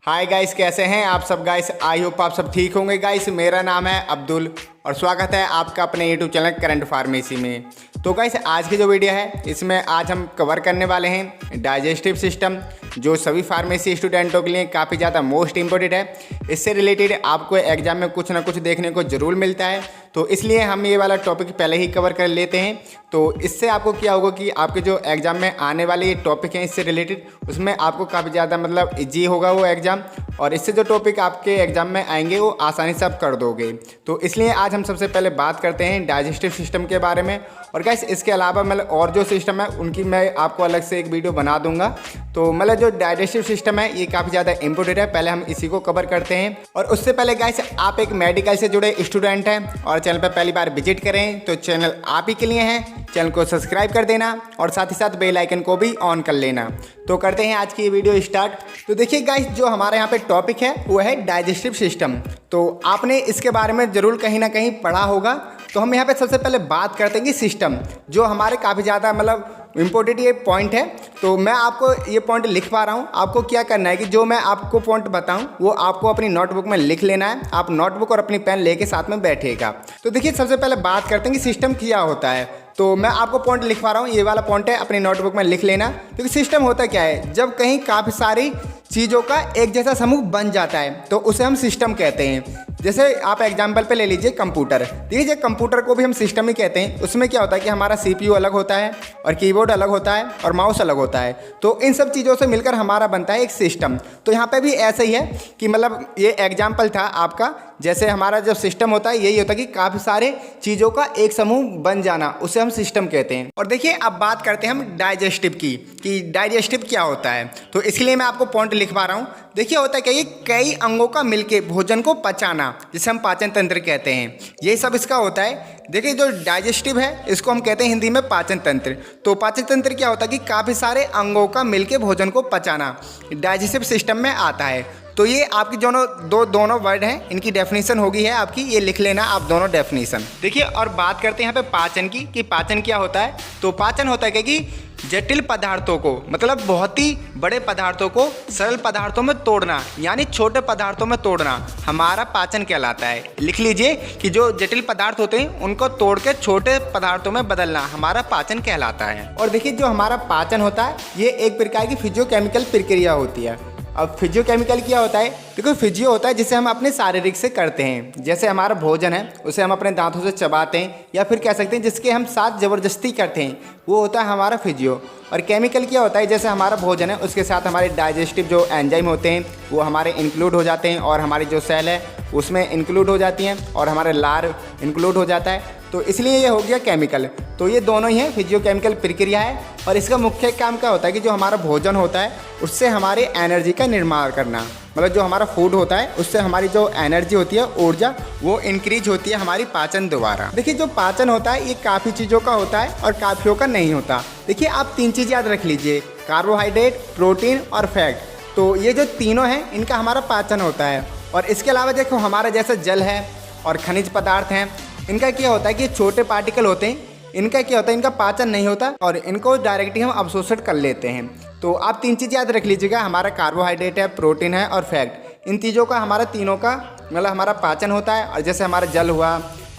Hi guys, कैसे हैं आप सब गाइस। आई होप आप सब ठीक होंगे गाइस। मेरा नाम है अब्दुल और स्वागत है आपका अपने यूट्यूब चैनल करंट फार्मेसी में। तो गाइस आज की जो वीडियो है इसमें आज हम कवर करने वाले हैं डाइजेस्टिव सिस्टम, जो सभी फार्मेसी स्टूडेंटों के लिए काफ़ी ज़्यादा मोस्ट इम्पोर्टेंट है। इससे रिलेटेड आपको एग्जाम में कुछ ना कुछ देखने को ज़रूर मिलता है, तो इसलिए हम ये वाला टॉपिक पहले ही कवर कर लेते हैं। तो इससे आपको क्या होगा कि आपके जो एग्ज़ाम में आने वाले ये टॉपिक हैं इससे रिलेटेड, उसमें आपको काफ़ी ज़्यादा मतलब ईजी होगा वो एग्ज़ाम, और इससे जो टॉपिक आपके एग्ज़ाम में आएंगे वो आसानी से आप कर दोगे। तो इसलिए आज हम सबसे पहले बात करते हैं डाइजेस्टिव सिस्टम के बारे में। और गाइस इसके अलावा मतलब और जो सिस्टम है उनकी मैं आपको अलग से एक वीडियो बना दूंगा। तो मतलब जो डाइजेस्टिव सिस्टम है ये काफ़ी ज़्यादा इंपॉर्टेंट है, पहले हम इसी को कवर करते हैं। और उससे पहले गाइस आप एक मेडिकल से जुड़े स्टूडेंट हैं और चैनल पर पहली बार विजिट करें तो चैनल आप ही के लिए है, चैनल को सब्सक्राइब कर देना और साथ ही साथ बेल आइकन को भी ऑन कर लेना। तो करते हैं आज की ये वीडियो स्टार्ट। तो देखिए गाइस जो हमारे यहाँ पे टॉपिक है वो है डाइजेस्टिव सिस्टम। तो आपने इसके बारे में ज़रूर कहीं ना कहीं पढ़ा होगा। तो हम यहाँ पे सबसे पहले बात करते हैं कि सिस्टम जो हमारे काफ़ी ज़्यादा मतलब इम्पोर्टेंट ये पॉइंट है। तो मैं आपको ये पॉइंट लिख पा रहा हूँ, आपको क्या करना है कि जो मैं आपको पॉइंट बताऊँ वो आपको अपनी नोटबुक में लिख लेना है। आप नोटबुक और अपनी पेन लेके साथ में बैठिएगा। तो देखिए सबसे पहले बात करते हैं कि सिस्टम क्या होता है। तो मैं आपको पॉइंट लिख पा रहा हूँ, ये वाला पॉइंट है, अपनी नोटबुक में लिख लेना। क्योंकि सिस्टम होता क्या है, जब कहीं काफ़ी सारी चीज़ों का एक जैसा समूह बन जाता है तो उसे हम सिस्टम कहते हैं। जैसे आप एग्जाम्पल पे ले लीजिए कंप्यूटर। देखिए कंप्यूटर को भी हम सिस्टम ही कहते हैं। उसमें क्या होता है कि हमारा सीपीयू अलग होता है और कीबोर्ड अलग होता है और माउस अलग होता है। तो इन सब चीज़ों से मिलकर हमारा बनता है एक सिस्टम। तो यहाँ पे भी ऐसा ही है कि मतलब ये एग्जाम्पल था आपका, जैसे हमारा जब सिस्टम होता है यही होता है कि काफ़ी सारे चीज़ों का एक समूह बन जाना, उसे हम सिस्टम कहते हैं। और देखिए अब बात करते हैं हम डाइजेस्टिव की कि डाइजेस्टिव क्या होता है। तो इसके लिए मैं आपको पॉइंट लिख पा रहा हूँ। देखिए होता है क्या, ये कई अंगों का मिलके भोजन को पचाना, जिसे हम पाचन तंत्र कहते हैं, ये सब इसका होता है। देखिए जो डाइजेस्टिव है इसको हम कहते हैं हिंदी में पाचन तंत्र। तो पाचन तंत्र क्या होता है कि काफ़ी सारे अंगों का मिलके भोजन को पचाना डाइजेस्टिव सिस्टम में आता है। तो ये आपकी दोनों वर्ड हैं, इनकी डेफिनेशन होगी है आपकी, ये लिख लेना आप दोनों डेफिनेशन। देखिए और बात करते हैं यहाँ पे पाचन की कि पाचन क्या होता है। तो पाचन होता है क्या कि जटिल पदार्थों को, मतलब बहुत ही बड़े पदार्थों को सरल पदार्थों में तोड़ना, यानी छोटे पदार्थों में तोड़ना हमारा पाचन कहलाता है। लिख लीजिए कि जो जटिल पदार्थ होते हैं उनको तोड़ के छोटे पदार्थों में बदलना हमारा पाचन कहलाता है। और देखिए जो हमारा पाचन होता है ये एक प्रकार की फिजियोकेमिकल प्रक्रिया होती है। अब फिजियोकेमिकल क्या होता है, देखो फिजियो होता है जिसे हम अपने शारीरिक से करते हैं। जैसे हमारा भोजन है उसे हम अपने दांतों से चबाते हैं, या फिर कह सकते हैं जिसके हम साथ ज़बरदस्ती करते हैं, वो होता है हमारा फिजियो। और केमिकल क्या होता है, जैसे हमारा भोजन है उसके साथ हमारे डाइजेस्टिव जो एंजाइम होते हैं वो हमारे इंक्लूड हो जाते हैं, और हमारी जो सेल है उसमें इंक्लूड हो जाती हैं, और हमारे लार इंक्लूड हो जाता है। तो इसलिए ये हो गया केमिकल। तो ये दोनों ही है, फिजियोकेमिकल प्रक्रिया है। और इसका मुख्य काम क्या होता है कि जो हमारा भोजन होता है उससे हमारे एनर्जी का निर्माण करना, मतलब जो हमारा फूड होता है उससे हमारी जो एनर्जी होती है, ऊर्जा, वो इंक्रीज होती है हमारी पाचन द्वारा। देखिए जो पाचन होता है ये काफ़ी चीज़ों का होता है और काफ़ियों का नहीं होता। देखिए आप 3 चीज़ याद रख लीजिए, कार्बोहाइड्रेट, प्रोटीन और फैट। तो ये जो तीनों हैं इनका हमारा पाचन होता है। और इसके अलावा देखो हमारा जैसे जल है और खनिज पदार्थ हैं, इनका क्या होता है कि छोटे पार्टिकल होते हैं, इनका क्या होता है इनका पाचन नहीं होता और इनको डायरेक्टली हम अवशोषित कर लेते हैं। तो आप 3 चीज़ याद रख लीजिएगा, हमारा कार्बोहाइड्रेट है, प्रोटीन है और फैट। इन चीज़ों का हमारा तीनों का मतलब हमारा पाचन होता है। और जैसे हमारा जल हुआ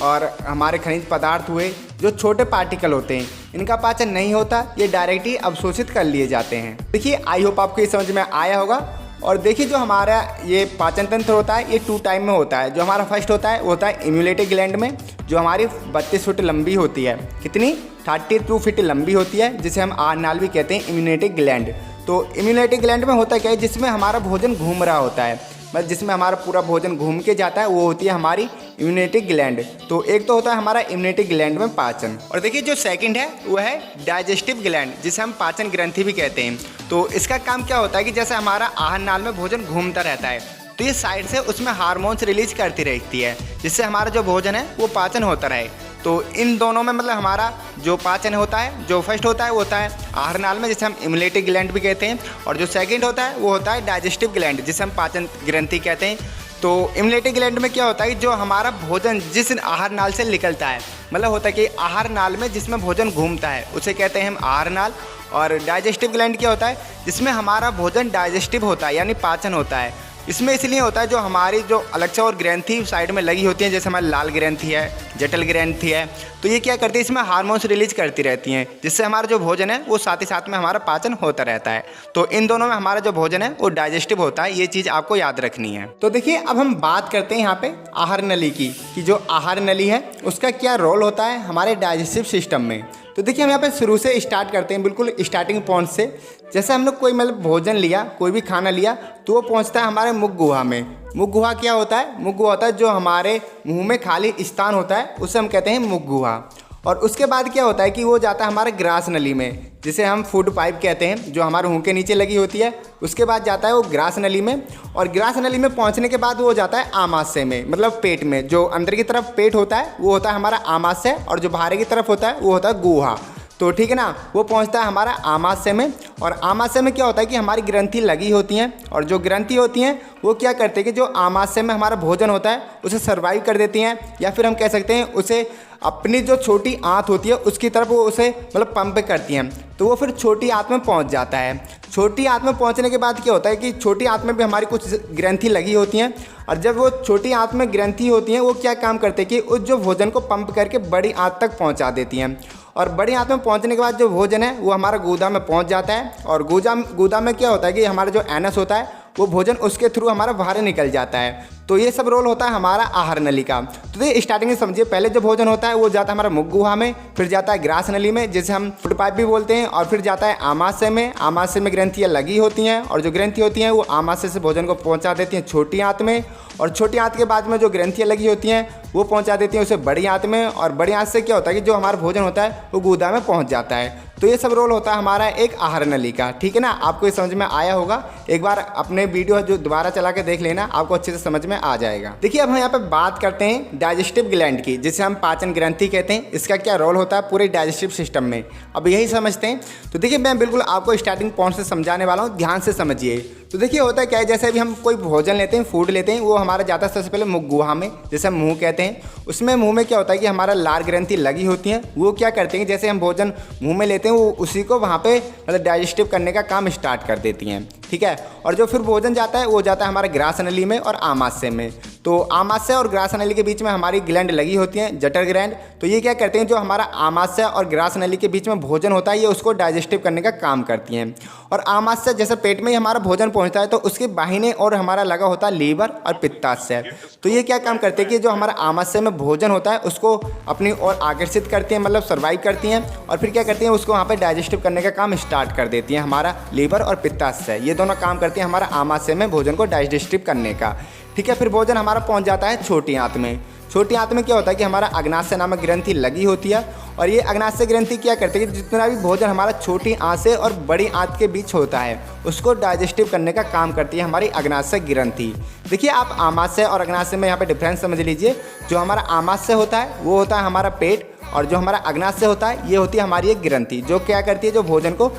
और हमारे खनिज पदार्थ हुए, जो छोटे पार्टिकल होते हैं इनका पाचन नहीं होता, ये डायरेक्टली अवशोषित कर लिए जाते हैं। देखिए आई होप आपको ये समझ में आया होगा। और देखिए जो हमारा ये पाचन तंत्र होता है ये 2 टाइम में होता है। जो हमारा फर्स्ट होता है वो होता है इम्यूलेटिव ग्लैंड में, जो हमारी 32 फीट लंबी होती है। कितनी? 32 फीट लंबी होती है, जिसे हम आरनाल भी कहते हैं, इम्यूलेटिव ग्लैंड। तो इम्यूलेटिव ग्लैंड में होता क्या है, जिसमें हमारा भोजन घूम रहा होता है, मतलब जिसमें हमारा पूरा भोजन घूम के जाता है, वो होती है हमारी इम्यूनेटिव ग्लैंड। तो एक तो होता है हमारा इम्यूनेटिव ग्लैंड में पाचन। और देखिए जो सेकंड है वो है डाइजेस्टिव ग्लैंड, जिसे हम पाचन ग्रंथि भी कहते हैं। तो इसका काम क्या होता है कि जैसे हमारा आहार नाल में भोजन घूमता रहता है तो ये साइड से उसमें हार्मोन्स रिलीज करती रहती है, जिससे हमारा जो भोजन है वो पाचन होता रहे। तो इन दोनों में मतलब हमारा जो पाचन होता है, जो फर्स्ट होता है वो होता है आहार नाल में, जिसे हम इम्यूलेटिव ग्लैंड भी कहते हैं, और जो सेकंड होता है वो होता है डाइजेस्टिव ग्लैंड, जिसे हम पाचन ग्रंथि कहते हैं। तो इम्यूलेटिव ग्लैंड में क्या होता है, जो हमारा भोजन जिस आहार नाल से निकलता है, मतलब होता है कि आहार नाल में जिसमें भोजन घूमता है उसे कहते हैं हम आहार नाल। और डाइजेस्टिव ग्लैंड क्या होता है, जिसमें हमारा भोजन डाइजेस्टिव होता है, यानी पाचन होता है। इसमें इसलिए होता है जो हमारी जो अलग और ग्रंथि साइड में लगी होती हैं, जैसे हमारी लाल ग्रंथि है, जटल ग्रंथि है, तो ये क्या करती है, इसमें हार्मोन्स रिलीज करती रहती हैं, जिससे हमारा जो भोजन है वो साथ ही साथ में हमारा पाचन होता रहता है। तो इन दोनों में हमारा जो भोजन है वो डाइजेस्टिव होता है, ये चीज़ आपको याद रखनी है। तो देखिए अब हम बात करते हैं यहाँ पे आहार नली की, कि जो आहार नली है उसका क्या रोल होता है हमारे डाइजेस्टिव सिस्टम में। तो देखिए हम यहाँ पे शुरू से स्टार्ट करते हैं, बिल्कुल स्टार्टिंग पॉइंट से। जैसे हम लोग कोई मतलब भोजन लिया, कोई भी खाना लिया, तो वो पहुँचता है हमारे मुख गुहा में। मुख गुहा क्या होता है? मुख गुहा होता है जो हमारे मुंह में खाली स्थान होता है, उसे हम कहते हैं मुख गुहा। और उसके बाद क्या होता है कि वो जाता है हमारे ग्रास नली में, जिसे हम फूड पाइप कहते हैं, जो हमारे मुंह के नीचे लगी होती है। उसके बाद जाता है वो ग्रास नली में, और ग्रास नली में पहुंचने के बाद वो जाता है आमाशय में, मतलब पेट में। जो अंदर की तरफ पेट होता है वो होता है हमारा आमाशय, और जो बाहर की तरफ होता है वो होता है गुहा। तो ठीक है ना, वो पहुंचता है हमारा आमाशय में। और आमाशय में क्या होता है कि हमारी ग्रंथि लगी होती हैं, और जो ग्रंथि होती हैं वो क्या करते हैं कि जो आमाशय में हमारा भोजन होता है उसे सर्वाइव कर देती हैं, या फिर हम कह सकते हैं उसे अपनी जो छोटी आंत होती है उसकी तरफ वो उसे मतलब पंप करती हैं, तो वो फिर छोटी आंत में पहुंच जाता है। छोटी आंत में पहुंचने के बाद क्या होता है कि छोटी आंत में भी हमारी कुछ ग्रंथि लगी होती हैं, और जब वो छोटी आंत में ग्रंथि होती हैं वो क्या काम करते हैं कि उस जो भोजन को पंप करके बड़ी आंत तक पहुँचा देती हैं। और बड़ी आंत में पहुंचने के बाद जो भोजन है वो हमारा गूदा में पहुंच जाता है, और गूदा में क्या होता है कि हमारा जो एनस होता है वो भोजन उसके थ्रू हमारा बाहर निकल जाता है। तो ये सब रोल होता है हमारा आहार नली का। तो ये स्टार्टिंग में समझिए, पहले जो भोजन होता है वो जाता है हमारा मुख गुहा में, फिर जाता है ग्रास नली में जिसे हम फूड पाइप भी बोलते हैं, और फिर जाता है आमाशय में। आमाशय में ग्रंथियाँ लगी होती हैं, और जो ग्रंथि होती हैं वो आमाशय से भोजन को पहुँचा देती हैं छोटी आंत में, और छोटी आंत के बाद में जो ग्रंथियाँ लगी होती हैं वो पहुँचा देती हैं उसे बड़ी आंत में, और बड़ी आंत से क्या होता है कि जो हमारा भोजन होता है वो गूदा में पहुँच जाता है। तो ये सब रोल होता है हमारा एक आहार नली का, ठीक है ना। आपको ये समझ में आया होगा, एक बार अपने वीडियो जो दोबारा चला के देख लेना, आपको अच्छे से समझ में आ जाएगा। देखिए अब हम यहाँ पे बात करते हैं डाइजेस्टिव ग्लैंड की, जिसे हम पाचन ग्रंथि कहते हैं। इसका क्या रोल होता है पूरे डाइजेस्टिव सिस्टम में, अब यही समझते हैं। तो देखिए मैं बिल्कुल आपको स्टार्टिंग पॉइंट से समझाने वाला हूँ, ध्यान से समझिए। तो देखिए होता है क्या है, जैसे अभी हम कोई भोजन लेते हैं, फूड लेते हैं, वो हमारा जाता है सबसे पहले मुख गुहा में, जैसे हम मुंह कहते हैं। उसमें मुंह में क्या होता है कि हमारा लार ग्रंथि लगी होती हैं, वो क्या करते हैं जैसे हम भोजन मुंह में लेते हैं वो उसी को वहाँ पे मतलब डाइजेस्टिव करने का काम स्टार्ट कर देती हैं, ठीक है। और जो फिर भोजन जाता है वो जाता है हमारे ग्रास नली में और आमाशय में। तो आमाशय और ग्रास नली के बीच में हमारी ग्लैंड लगी होती हैं, जठर ग्लैंड। तो ये क्या करते हैं, जो हमारा आमाशय और ग्रास नली के बीच में भोजन होता है ये उसको डाइजेस्टिव करने का काम करती हैं। और आमाशय जैसे पेट में ही हमारा भोजन पहुंचता है, तो उसके बाहिने और हमारा लगा होता है लीवर और पित्ताशय। तो ये क्या काम करते हैं कि जो हमारा आमाशय में भोजन होता है उसको अपनी ओर आकर्षित करती हैं, मतलब सर्वाइव करती हैं, और फिर क्या करती हैं उसको वहाँ पे डाइजेस्टिव करने का काम स्टार्ट कर देती हैं। हमारा लीवर और पित्ताशय ये दोनों काम करती हैं हमारा आमाशय में भोजन को डाइजेस्टिव करने का, ठीक है। फिर भोजन हमारा पहुँच जाता है छोटी आंत में। छोटी आंत में क्या होता है कि हमारा अग्नाशय नामक ग्रंथि लगी होती है, और ये अग्नाशय ग्रंथि क्या करती है कि जितना भी भोजन हमारा छोटी आंत से और बड़ी आंत के बीच होता है उसको डाइजेस्टिव करने का काम करती है हमारी अग्नाशय ग्रंथि। देखिए आप आमाशय और अग्नाशय में यहाँ पे डिफरेंस समझ लीजिए। जो हमारा आमाशय होता है वो होता है हमारा पेट, और जो हमारा अग्नाशय होता है ये होती है हमारी एक ग्रंथि, जो क्या करती है जो भोजन को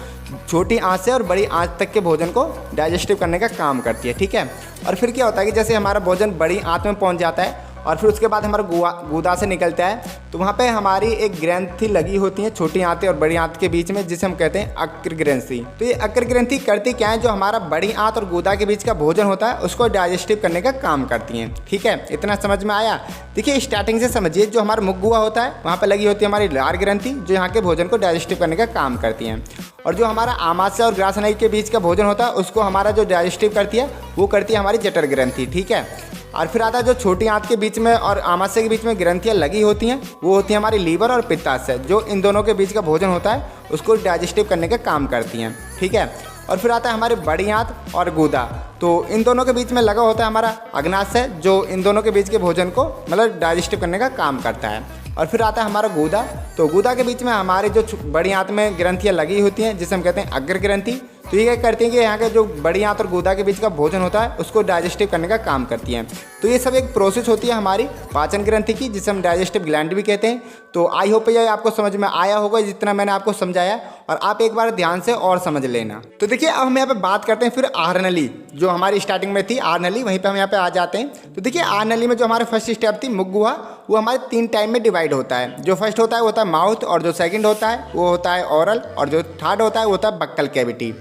छोटी आंत से और बड़ी आंत तक के भोजन को डाइजेस्टिव करने का काम करती है, ठीक है। और फिर क्या होता है कि जैसे हमारा भोजन बड़ी आंत में पहुंच जाता है और फिर उसके बाद हमारा गूदा से निकलता है, तो वहाँ पे हमारी एक ग्रंथि लगी होती है छोटी आंतें और बड़ी आंत के बीच में, जिसे हम कहते हैं अक्र ग्रंथि। तो ये अक्र ग्रंथि करती क्या है, जो हमारा बड़ी आंत और गूदा के बीच का भोजन होता है उसको डाइजेस्टिव करने का काम करती हैं, ठीक है। इतना समझ में आया। देखिए स्टार्टिंग से समझिए, जो हमारा मुख गुहा होता है वहाँ पर लगी होती है हमारी लार ग्रंथि, जो यहाँ के भोजन को डाइजेस्टिव करने का काम करती हैं। और जो हमारा आमाशय और ग्रास नली के बीच का भोजन होता है उसको हमारा जो डाइजेस्टिव करती है वो करती है हमारी जठर ग्रंथि, ठीक है। और फिर आता है जो छोटी आंत के बीच में और आमाशय के बीच में ग्रंथियाँ लगी होती हैं, वो होती है हमारी लीवर और पित्ताशय, जो इन दोनों के बीच का भोजन होता है उसको डाइजेस्टिव करने का काम करती हैं, ठीक है। और फिर आता है हमारी बड़ी आंत और गूदा, तो इन दोनों के बीच में लगा होता है हमारा अग्नाशय, जो इन दोनों के बीच के भोजन को मतलब डाइजेस्टिव करने का काम करता है। और फिर आता है हमारा गूदा, तो गूदा के बीच में हमारे जो बड़ी आंत में ग्रंथियाँ लगी होती हैं जिसे हम कहते हैं अग्र ग्रंथि। तो ये क्या करती हैं कि यहाँ के जो बड़ी आंत और गूदा के बीच का भोजन होता है उसको डाइजेस्टिव करने का काम करती हैं। तो ये सब एक प्रोसेस होती है हमारी पाचन ग्रंथि की, जिसे हम डाइजेस्टिव ग्लैंड भी कहते हैं। तो आई होप ये आपको समझ में आया होगा जितना मैंने आपको समझाया, और आप एक बार ध्यान से और समझ लेना। तो देखिए अब हम यहाँ पे बात करते हैं फिर आहार नली, जो हमारी स्टार्टिंग में थी आहार नली, वहीं पे हम यहाँ पे आ जाते हैं। तो देखिए आहार नली में जो हमारे फर्स्ट स्टेप थी मुख गुहा, वो हमारे 3 टाइम में डिवाइड होता है। जो फर्स्ट होता है वो होता है माउथ, और जो सेकंड होता है वो होता है ओरल, और जो थर्ड होता है वो होता है बक्कल कैविटी।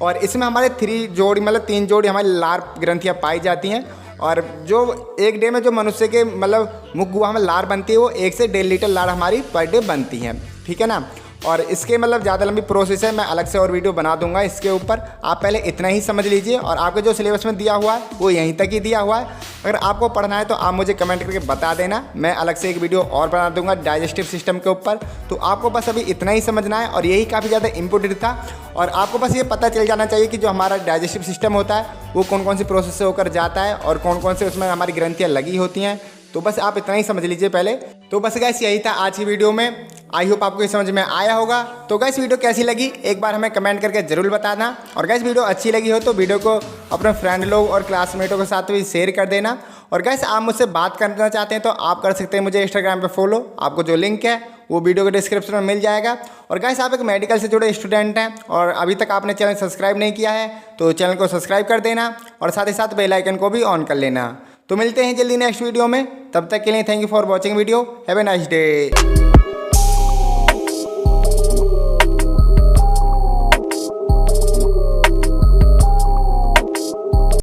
और इसमें हमारे 3 जोड़ी मतलब 3 जोड़ी हमारी लार ग्रंथियाँ पाई जाती हैं। और जो एक डे में जो मनुष्य के मतलब मुख गुहा में लार बनती है वो 1 से 1.5 लीटर लार हमारी पर डे बनती हैं, ठीक है ना। और इसके मतलब ज़्यादा लंबी प्रोसेस है, मैं अलग से और वीडियो बना दूंगा इसके ऊपर। आप पहले इतना ही समझ लीजिए और आपके जो सिलेबस में दिया हुआ है वो यहीं तक ही दिया हुआ है। अगर आपको पढ़ना है तो आप मुझे कमेंट करके बता देना, मैं अलग से एक वीडियो और बना दूंगा डाइजेस्टिव सिस्टम के ऊपर। तो आपको बस अभी इतना ही समझना है और यही काफ़ी ज़्यादा इम्पोर्टेंट था। और आपको बस ये पता चल जाना चाहिए कि जो हमारा डाइजेस्टिव सिस्टम होता है वो कौन कौन सी प्रोसेस से होकर जाता है और कौन कौन से उसमें हमारी ग्रंथियाँ लगी होती हैं। तो बस आप इतना ही समझ लीजिए पहले। तो बस गाइस यही था आज की वीडियो में। आई होप आपको ये समझ में आया होगा। तो गाइस वीडियो कैसी लगी एक बार हमें कमेंट करके जरूर बताना। और गाइस वीडियो अच्छी लगी हो तो वीडियो को अपने फ्रेंड लोग और क्लासमेटों के साथ भी शेयर कर देना। और गाइस आप मुझसे बात करना चाहते हैं तो आप कर सकते हैं मुझे इंस्टाग्राम पे फॉलो, आपको जो लिंक है वो वीडियो के डिस्क्रिप्शन में मिल जाएगा। और गाइस आप एक मेडिकल से जुड़े स्टूडेंट हैं और अभी तक आपने चैनल सब्सक्राइब नहीं किया है तो चैनल को सब्सक्राइब कर देना और साथ ही साथ बेल आइकन को भी ऑन कर लेना। तो मिलते हैं जल्दी नेक्स्ट वीडियो में, तब तक के लिए thank you for watching video. Have a nice day.